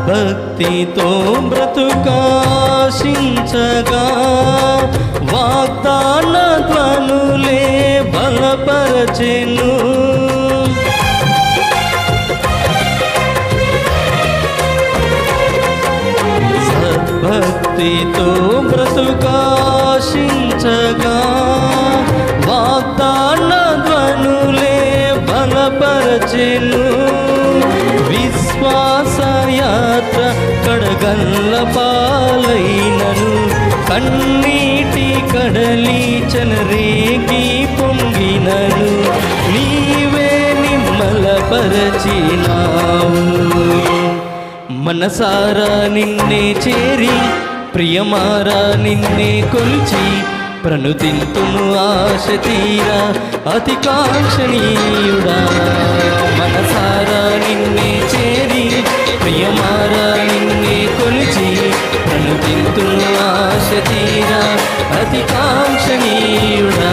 భక్తితో బ్రతుకాశించగా వాగ్దాన ధ్వనులే బలపరచెను. సద్భక్తితో బ్రతుకాశించగా వాగ్దాన ధ్వనులే బలపరచెను. విశ్వాసయాత్ర కడగల్ల పాలైనను కన్నీటి కడలి చెలరేగి పొంగినను నీవే నిమ్మలపరచినావు. మనసారా నిన్నే చేరి ప్రియమారా నిన్నే కొలిచి ప్రణుతింతును ఆశ తీరా అతి కాంక్షణీయుడా. మనసారా నిన్నే చేరి ప్రియమారా నిన్నే కొలిచి ప్రణుతింతును ఆశ తీరా అతి కాంక్షణీయుడా.